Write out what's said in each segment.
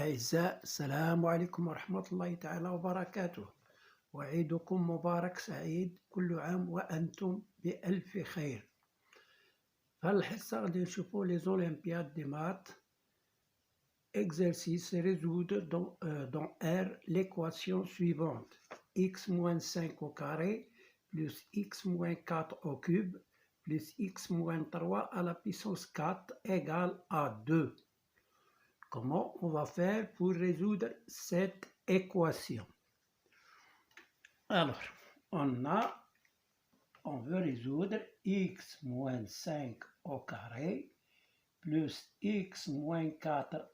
أعزاء، السلام عليكم ورحمة الله تعالى وبركاته، وعيدكم مبارك سعيد، كل عام وأنتم بألف خير. فالحصة غادي نشوفو les Olympiades des maths. Exercice résoudre dans R l'équation suivante: x moins 5 au carré plus x moins 4 au cube plus x moins 3 à la puissance 4 égale à 2. Comment on va faire pour résoudre cette équation? Alors, on veut résoudre x moins 5 au carré plus x moins 4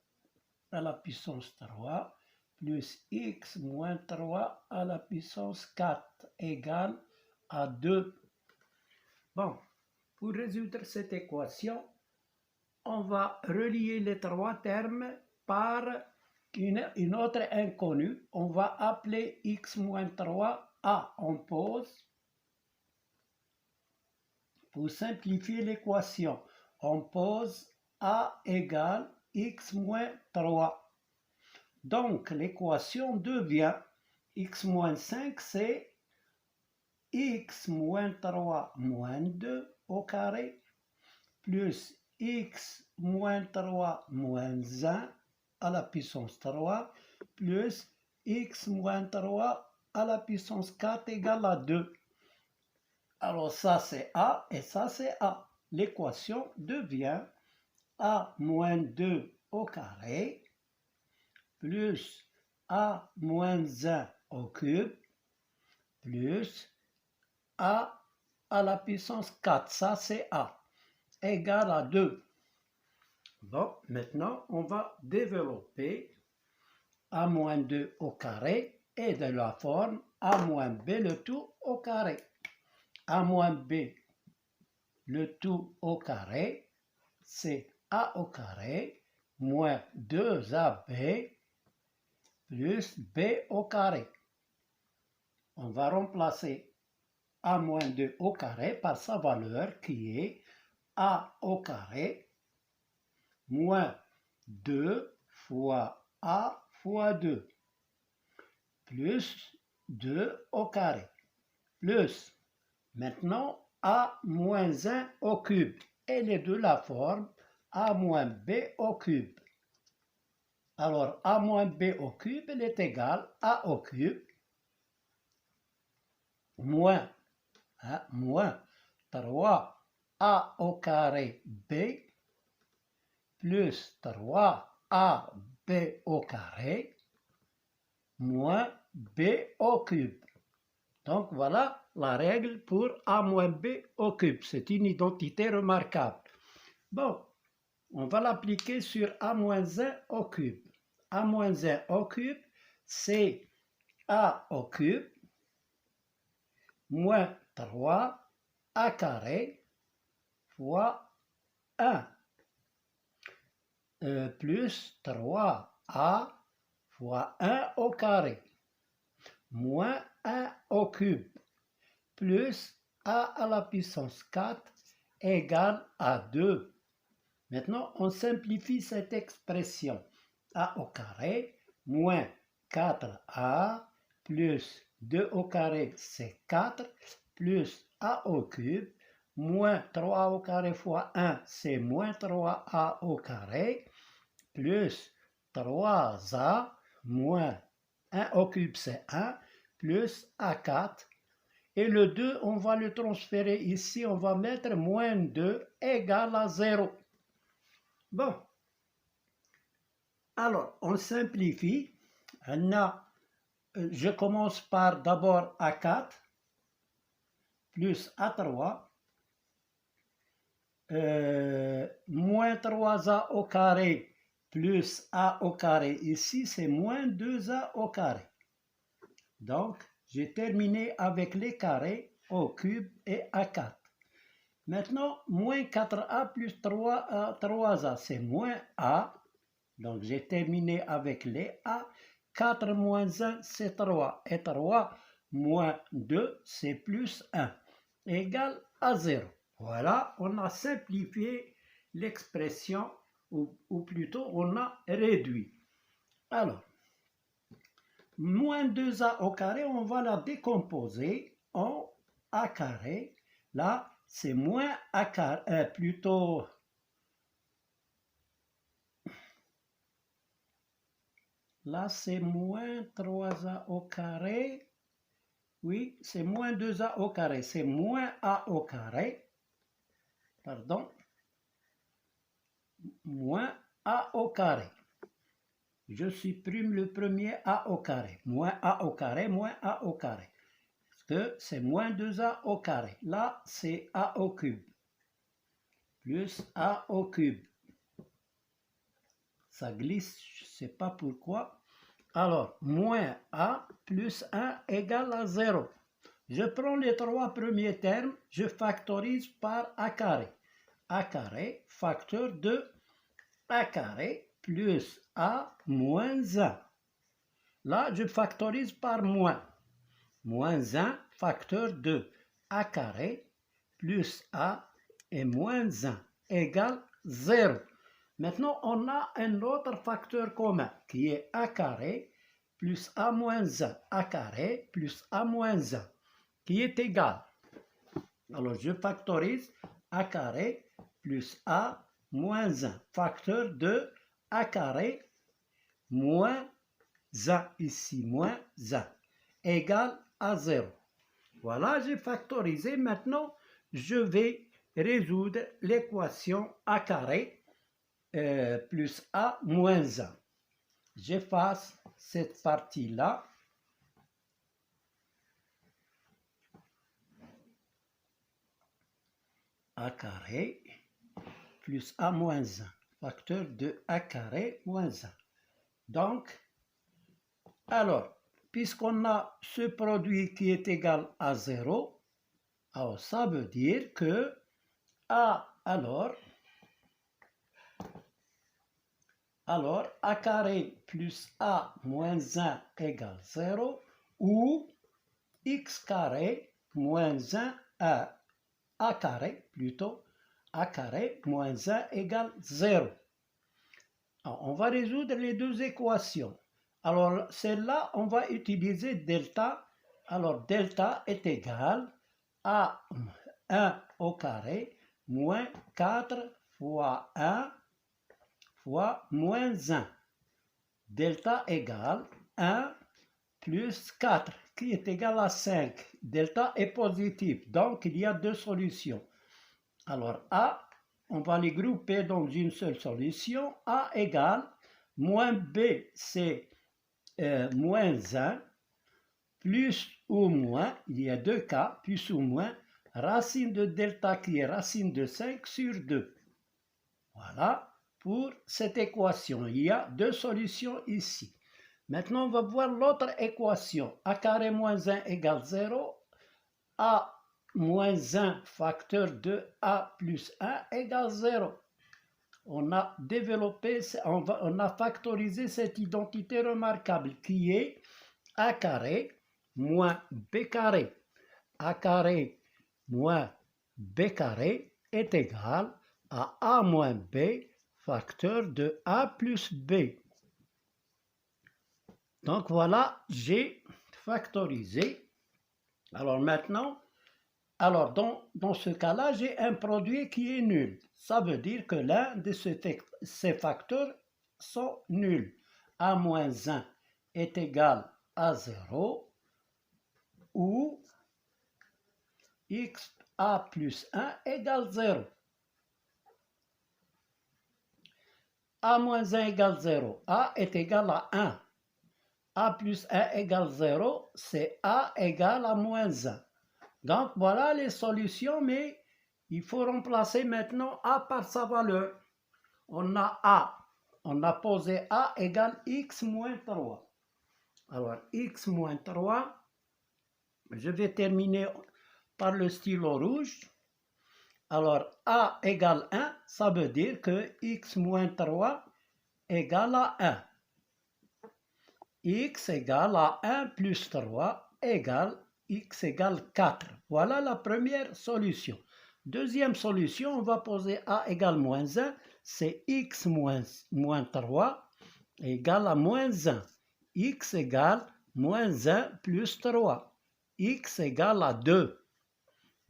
à la puissance 3 plus x moins 3 à la puissance 4 égale à 2. Bon, pour résoudre cette équation, on va relier les trois termes par une autre inconnue. On va appeler x moins 3 a. On pose. Pour simplifier l'équation, on pose a égale x moins 3. Donc l'équation devient x moins 5, c'est x moins 3 moins 2 au carré plus x moins 3 moins 1 à la puissance 3 plus x moins 3 à la puissance 4 égale à 2. Alors ça c'est A et ça c'est A. L'équation devient A moins 2 au carré plus A moins 1 au cube plus A à la puissance 4. Ça c'est A. Égale à 2. Bon, maintenant, on va développer a moins 2 au carré et de la forme a moins b le tout au carré. A moins b le tout au carré, c'est a au carré moins 2ab plus b au carré. On va remplacer a moins 2 au carré par sa valeur qui est a au carré moins 2 fois a fois 2 plus 2 au carré plus maintenant a moins 1 au cube. Elle est de la forme a moins b au cube. Alors a moins b au cube, elle est égale a au cube moins 3a au carré b plus 3ab au carré moins b au cube. Donc voilà la règle pour a moins b au cube. C'est une identité remarquable. Bon, on va l'appliquer sur a moins 1 au cube. A moins 1 au cube, c'est a au cube moins 3a carré fois 1. Plus 3a fois 1 au carré, moins 1 au cube, plus a à la puissance 4 égale à 2. Maintenant, on simplifie cette expression. A au carré moins 4a plus 2 au carré, c'est 4, plus a au cube moins 3 au carré fois 1, c'est moins 3a au carré, plus 3a moins 1 au cube, c'est 1, plus a4. Et le 2, on va le transférer ici, on va mettre moins 2 égale à 0. Bon. Alors, on simplifie. Je commence par d'abord a4 plus a3 moins 3a au carré plus a au carré. Ici, c'est moins 2a au carré. Donc, j'ai terminé avec les carrés au cube et a4. Maintenant, moins 4a plus 3a, c'est moins a. Donc, j'ai terminé avec les a. 4 moins 1, c'est 3. Et 3 moins 2, c'est plus 1. Égale à 0. Voilà, on a simplifié l'expression, ou plutôt on a réduit. Alors, moins 2a au carré, on va la décomposer en a carré. Là, c'est moins a carré, plutôt... Là, c'est moins 3a au carré. Oui, c'est moins 2a au carré. C'est moins a au carré. Pardon. Moins a au carré. Je supprime le premier a au carré. Moins a au carré, moins a au carré. Parce que c'est moins 2a au carré. Là, c'est a au cube. Plus a au cube. Ça glisse, je ne sais pas pourquoi. Alors, moins a plus 1 égale à 0. Je prends les trois premiers termes, je factorise par a carré. A carré, facteur de a carré plus a moins 1. Là, je factorise par moins. Moins 1, facteur de a carré plus a et moins 1 égale 0. Maintenant, on a un autre facteur commun qui est a carré plus a moins 1. A carré plus a moins 1 qui est égal. Alors, je factorise a carré plus a moins 1. Facteur de a carré moins 1, ici, moins 1, égale à 0. Voilà, j'ai factorisé. Maintenant, je vais résoudre l'équation a carré plus a moins 1. J'efface cette partie-là. A carré plus a moins 1. Facteur de a carré moins 1. Donc, alors, puisqu'on a ce produit qui est égal à 0, alors ça veut dire que a, alors a carré plus a moins 1 égale 0, ou x carré moins 1 a carré, plutôt, a carré moins 1 égale 0. Alors, on va résoudre les deux équations. Alors, celle-là, on va utiliser delta. Alors, delta est égal à 1 au carré moins 4 fois 1 fois moins 1. Delta égale 1 plus 4, qui est égal à 5. Delta est positif, donc il y a deux solutions. Alors, A, on va les grouper dans une seule solution. A égale moins B, c'est moins 1, plus ou moins, il y a deux cas, plus ou moins, racine de delta qui est racine de 5 sur 2. Voilà, pour cette équation, il y a deux solutions ici. Maintenant, on va voir l'autre équation. A carré moins 1 égale 0. A moins 1 facteur de a plus 1 égale 0. On a développé, on a factorisé cette identité remarquable qui est a carré moins b carré. A carré moins b carré est égal à a moins b facteur de a plus b. Donc voilà, j'ai factorisé. Alors maintenant, dans ce cas-là, j'ai un produit qui est nul. Ça veut dire que l'un de ces facteurs sont nuls. A moins 1 est égal à 0 ou x a plus 1 égale 0. A moins 1 égale 0. A est égal à 1. A plus 1 égale 0, c'est A égale à moins 1. Donc voilà les solutions, mais il faut remplacer maintenant A par sa valeur. On a A, on a posé A égale x moins 3. Alors x moins 3, je vais terminer par le stylo rouge. Alors A égale 1, ça veut dire que x moins 3 égale à 1. X égale à 1 plus 3 égale x égale 4. Voilà la première solution. Deuxième solution, on va poser a égale moins 1, c'est x moins 3 égale à moins 1. X égale moins 1 plus 3. X égale à 2.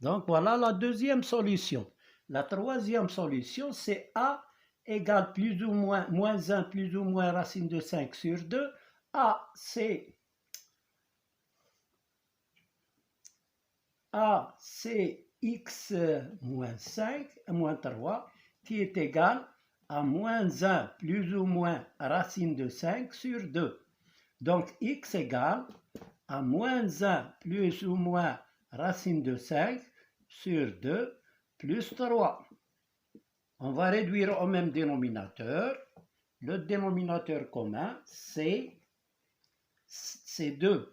Donc voilà la deuxième solution. La troisième solution, c'est A égale plus ou moins moins 1 plus ou moins racine de 5 sur 2. A, c'est x moins 5, moins 3, qui est égal à moins 1 plus ou moins racine de 5 sur 2. Donc x égale à moins 1 plus ou moins racine de 5 sur 2 plus 3. On va réduire au même dénominateur. Le dénominateur commun, c'est 2.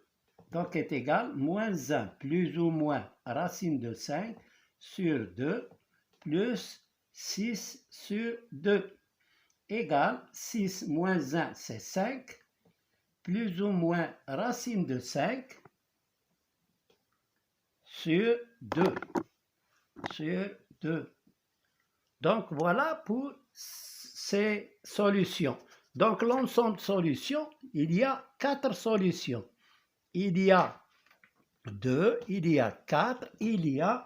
Donc est égal moins 1 plus ou moins racine de 5 sur 2 plus 6 sur 2 égale 6 moins 1, c'est 5, plus ou moins racine de 5 sur 2. Sur 2. Donc voilà pour ces solutions. Donc l'ensemble de solutions, il y a 4 solutions. Il y a 2, il y a 4, il y a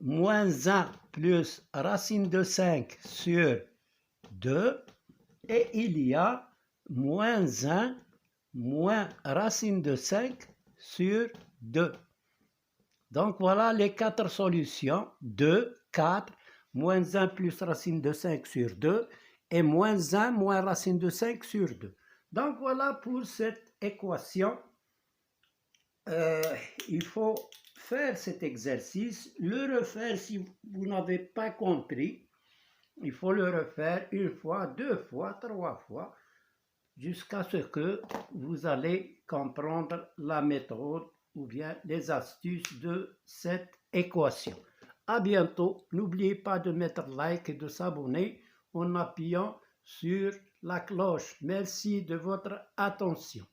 moins 1 plus racine de 5 sur 2 et il y a moins 1 moins racine de 5 sur 2. Donc voilà les 4 solutions, 2, 4, moins 1 plus racine de 5 sur 2 et moins 1 moins racine de 5 sur 2. Donc voilà pour cette équation. Il faut faire cet exercice, le refaire si vous n'avez pas compris. Il faut le refaire une fois, 2 fois, 3 fois, jusqu'à ce que vous allez comprendre la méthode ou bien les astuces de cette équation. À bientôt. N'oubliez pas de mettre like et de s'abonner en appuyant sur la cloche. Merci de votre attention.